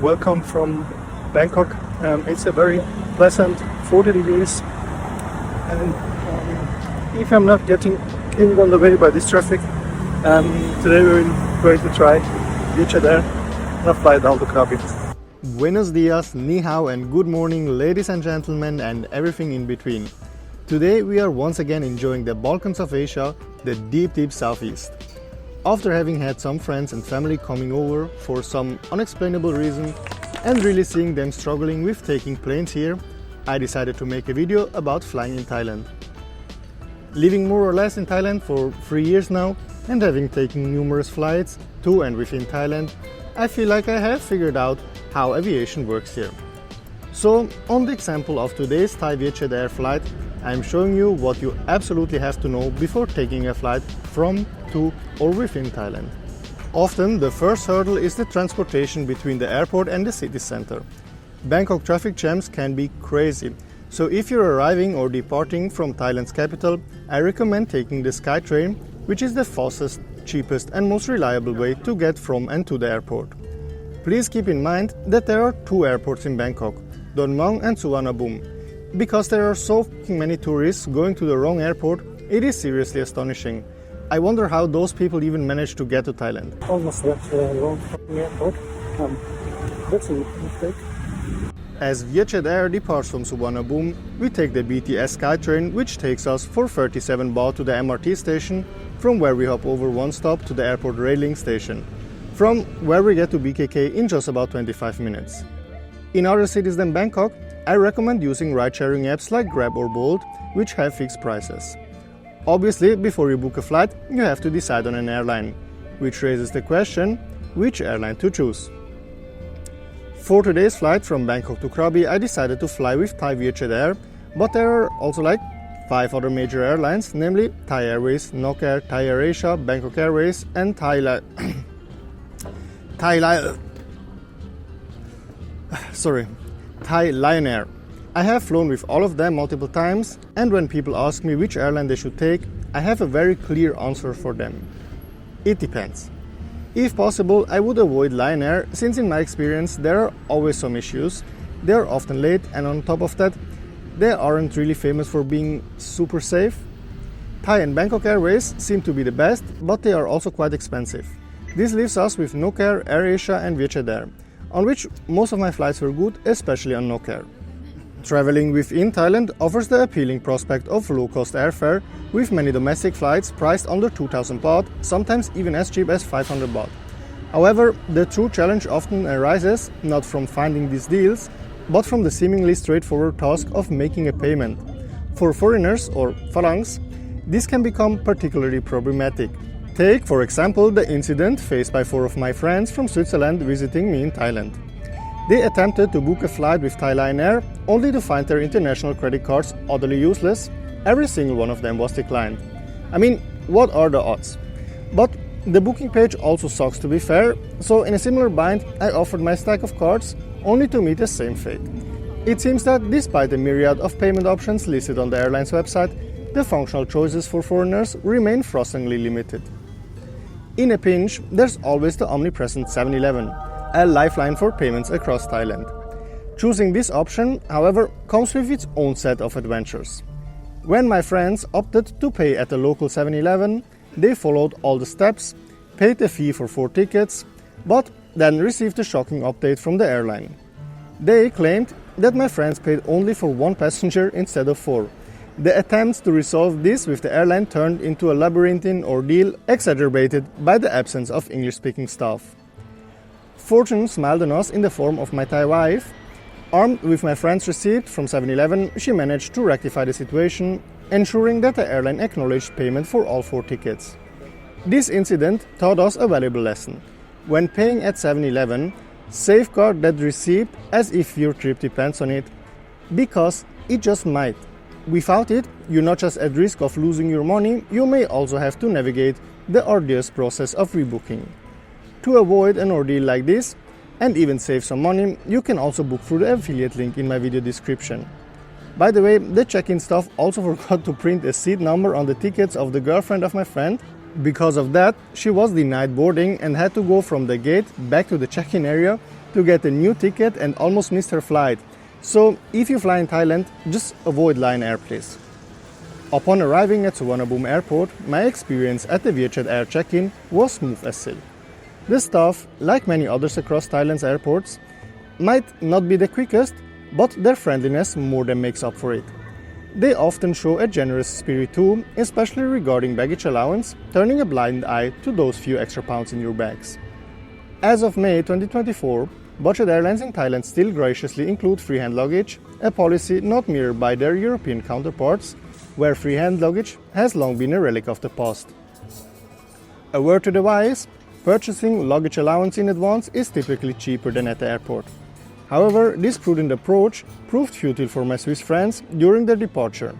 welcome from Bangkok. It's a very pleasant 40 degrees, and if I'm not getting killed on the way by this traffic, today we're going to try Vietjet Air and fly down to Krabi. Buenos dias, ni hao, and good morning, ladies and gentlemen, and everything in between. Today we are once again enjoying the Balkans of Asia, the deep southeast. After having had some friends and family coming over for some unexplainable reason and really seeing them struggling with taking planes here, I decided to make a video about flying in Thailand. Living more or less in Thailand for 3 years now and having taken numerous flights to and within Thailand, I feel like I have figured out how aviation works here. So, on the example of today's Thai Vietjet Air flight, I am showing you what you absolutely have to know before taking a flight from, to or within Thailand. Often the first hurdle is the transportation between the airport and the city center. Bangkok traffic jams can be crazy, so if you're arriving or departing from Thailand's capital, I recommend taking the SkyTrain, which is the fastest, cheapest and most reliable way to get from and to the airport. Please keep in mind that there are 2 airports in Bangkok, Don Mueang and Suvarnabhumi. Because there are so many tourists going to the wrong airport, it is seriously astonishing. I wonder how those people even manage to get to Thailand. Almost left the wrong airport. That's a mistake. As Vietjet Air departs from Suvarnabhumi, we take the BTS SkyTrain, which takes us for 37 baht to the MRT station, from where we hop over one stop to the airport railing station, from where we get to BKK in just about 25 minutes. In other cities than Bangkok, I recommend using ride-sharing apps like Grab or Bolt, which have fixed prices. Obviously, before you book a flight, you have to decide on an airline, which raises the question, which airline to choose. For today's flight from Bangkok to Krabi, I decided to fly with Thai Vietjet Air, but there are also 5 other major airlines, namely Thai Airways, Nok Air, Thai AirAsia, Bangkok Airways and Thai Lion Air. I have flown with all of them multiple times, and when people ask me which airline they should take, I have a very clear answer for them. It depends. If possible, I would avoid Lion Air, since in my experience there are always some issues. They are often late, and on top of that, they aren't really famous for being super safe. Thai and Bangkok Airways seem to be the best, but they are also quite expensive. This leaves us with Nok Air, AirAsia and Vietjet Air, on which most of my flights were good, especially on Nok Air. Traveling within Thailand offers the appealing prospect of low-cost airfare, with many domestic flights priced under 2,000 baht, sometimes even as cheap as 500 baht. However, the true challenge often arises not from finding these deals, but from the seemingly straightforward task of making a payment. For foreigners or Farangs, this can become particularly problematic. Take, for example, the incident faced by 4 of my friends from Switzerland visiting me in Thailand. They attempted to book a flight with Thai Lion Air, only to find their international credit cards utterly useless. Every single one of them was declined. I mean, what are the odds? But the booking page also sucks, to be fair, so in a similar bind, I offered my stack of cards, only to meet the same fate. It seems that despite the myriad of payment options listed on the airline's website, the functional choices for foreigners remain frustratingly limited. In a pinch, there's always the omnipresent 7-Eleven, a lifeline for payments across Thailand. Choosing this option, however, comes with its own set of adventures. When my friends opted to pay at the local 7-Eleven, they followed all the steps, paid the fee for 4 tickets, but then received a shocking update from the airline. They claimed that my friends paid only for 1 passenger instead of 4. The attempts to resolve this with the airline turned into a labyrinthine ordeal, exacerbated by the absence of English-speaking staff. Fortune smiled on us in the form of my Thai wife. Armed with my friend's receipt from 7-Eleven, she managed to rectify the situation, ensuring that the airline acknowledged payment for all 4 tickets. This incident taught us a valuable lesson. When paying at 7-Eleven, safeguard that receipt as if your trip depends on it, because it just might. Without it, you're not just at risk of losing your money, you may also have to navigate the arduous process of rebooking. To avoid an ordeal like this, and even save some money, you can also book through the affiliate link in my video description. By the way, the check-in staff also forgot to print a seat number on the tickets of the girlfriend of my friend. Because of that, she was denied boarding and had to go from the gate back to the check-in area, to get a new ticket and almost missed her flight. So if you fly in Thailand, just avoid Lion Air, please. Upon arriving at Suvarnabhumi airport, my experience at the Vietjet Air check-in was smooth as silk. The staff, like many others across Thailand's airports, might not be the quickest, but their friendliness more than makes up for it. They often show a generous spirit too, especially regarding baggage allowance, turning a blind eye to those few extra pounds in your bags. As of May 2024, budget airlines in Thailand still graciously include freehand luggage, a policy not mirrored by their European counterparts, where freehand luggage has long been a relic of the past. A word to the wise, purchasing luggage allowance in advance is typically cheaper than at the airport. However, this prudent approach proved futile for my Swiss friends during their departure.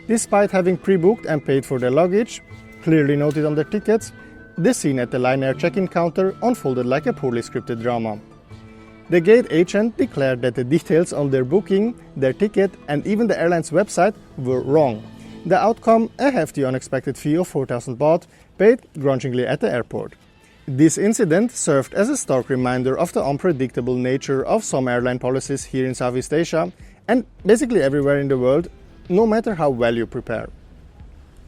Despite having pre-booked and paid for their luggage, clearly noted on their tickets, the scene at the Lion Air check-in counter unfolded like a poorly scripted drama. The gate agent declared that the details on their booking, their ticket, and even the airline's website were wrong. The outcome, a hefty unexpected fee of 4,000 baht, paid grudgingly at the airport. This incident served as a stark reminder of the unpredictable nature of some airline policies here in Southeast Asia and basically everywhere in the world, no matter how well you prepare.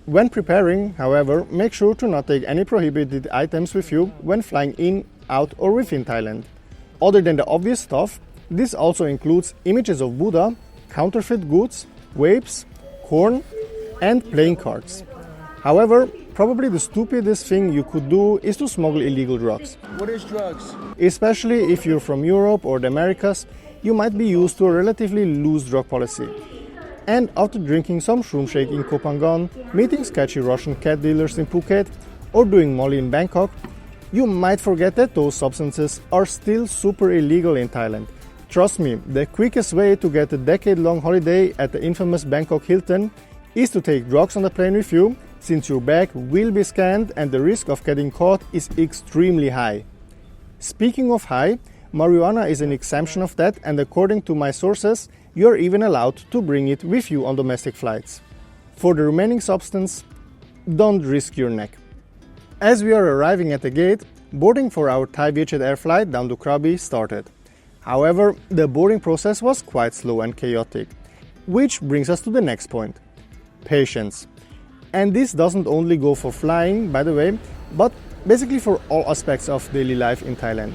When preparing, however, make sure to not take any prohibited items with you when flying in, out or within Thailand. Other than the obvious stuff, this also includes images of Buddha, counterfeit goods, vapes, corn and playing cards. However, probably the stupidest thing you could do is to smuggle illegal drugs. What is drugs? Especially if you're from Europe or the Americas, you might be used to a relatively loose drug policy. And after drinking some shroom shake in Koh Phangan, meeting sketchy Russian cat dealers in Phuket, or doing Molly in Bangkok, you might forget that those substances are still super illegal in Thailand. Trust me, the quickest way to get a decade-long holiday at the infamous Bangkok Hilton is to take drugs on the plane with you, since your bag will be scanned and the risk of getting caught is extremely high. Speaking of high, marijuana is an exemption of that, and according to my sources, you are even allowed to bring it with you on domestic flights. For the remaining substance, don't risk your neck. As we are arriving at the gate, boarding for our Thai Vietjet Air flight down to Krabi started. However, the boarding process was quite slow and chaotic, which brings us to the next point: patience. And this doesn't only go for flying, by the way, but basically for all aspects of daily life in Thailand.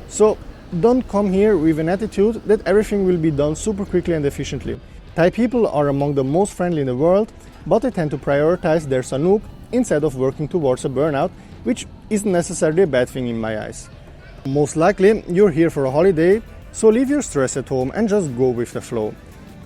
So don't come here with an attitude that everything will be done super quickly and efficiently. Thai people are among the most friendly in the world, but they tend to prioritize their sanuk instead of working towards a burnout, which isn't necessarily a bad thing in my eyes. Most likely, you're here for a holiday, so leave your stress at home and just go with the flow.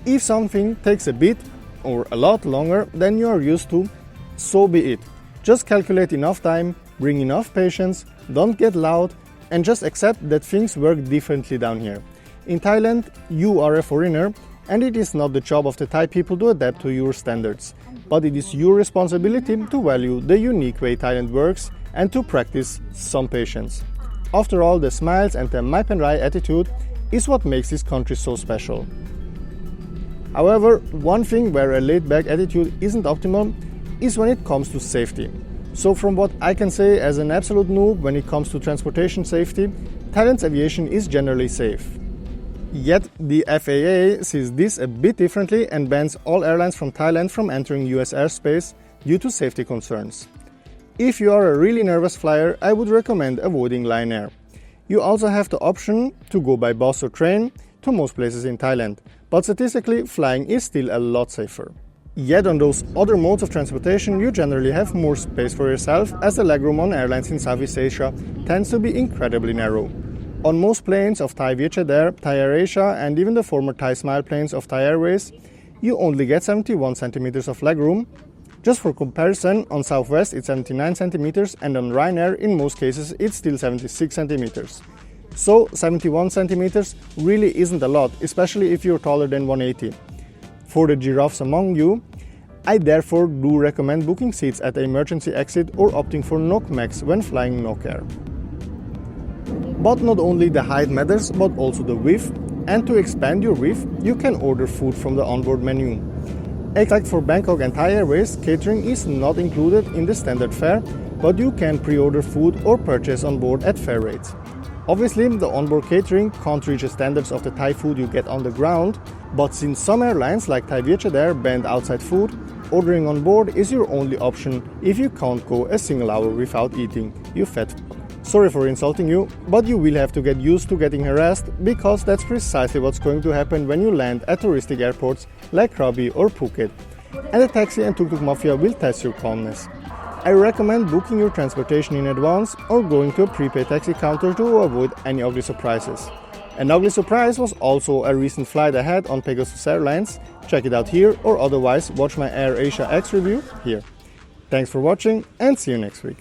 If something takes a bit or a lot longer than you are used to, so be it. Just calculate enough time, bring enough patience, don't get loud, and just accept that things work differently down here. In Thailand, you are a foreigner, and it is not the job of the Thai people to adapt to your standards, but it is your responsibility to value the unique way Thailand works and to practice some patience. After all, the smiles and the Mai Pen Rai attitude is what makes this country so special. However, one thing where a laid-back attitude isn't optimal is when it comes to safety. So from what I can say as an absolute noob when it comes to transportation safety, Thailand's aviation is generally safe. Yet the FAA sees this a bit differently and bans all airlines from Thailand from entering US airspace due to safety concerns. If you are a really nervous flyer, I would recommend avoiding Lion Air. You also have the option to go by bus or train to most places in Thailand, but statistically flying is still a lot safer. Yet on those other modes of transportation, you generally have more space for yourself, as the legroom on airlines in Southeast Asia tends to be incredibly narrow. On most planes of Thai Vietjet Air, Thai AirAsia and even the former Thai Smile planes of Thai Airways, you only get 71 centimeters of legroom. Just for comparison, on Southwest it's 79 centimeters and on Ryanair in most cases it's still 76 centimeters. So 71 centimeters really isn't a lot, especially if you're taller than 180. For the giraffes among you, I therefore do recommend booking seats at the emergency exit or opting for Nok Max when flying Nok Air. But not only the height matters, but also the width, and to expand your width, you can order food from the onboard menu. Except for Bangkok and Thai Airways, catering is not included in the standard fare, but you can pre-order food or purchase on board at fair rates. Obviously, the onboard catering can't reach the standards of the Thai food you get on the ground, but since some airlines like Thai Vietjet Air ban outside food, ordering on board is your only option if you can't go a single hour without eating, you fat f***. Sorry for insulting you, but you will have to get used to getting harassed, because that's precisely what's going to happen when you land at touristic airports like Krabi or Phuket. And the taxi and tuk-tuk mafia will test your calmness. I recommend booking your transportation in advance or going to a prepaid taxi counter to avoid any ugly surprises. An ugly surprise was also a recent flight I had on Pegasus Airlines. Check it out here, or otherwise watch my AirAsia X review here. Thanks for watching and see you next week.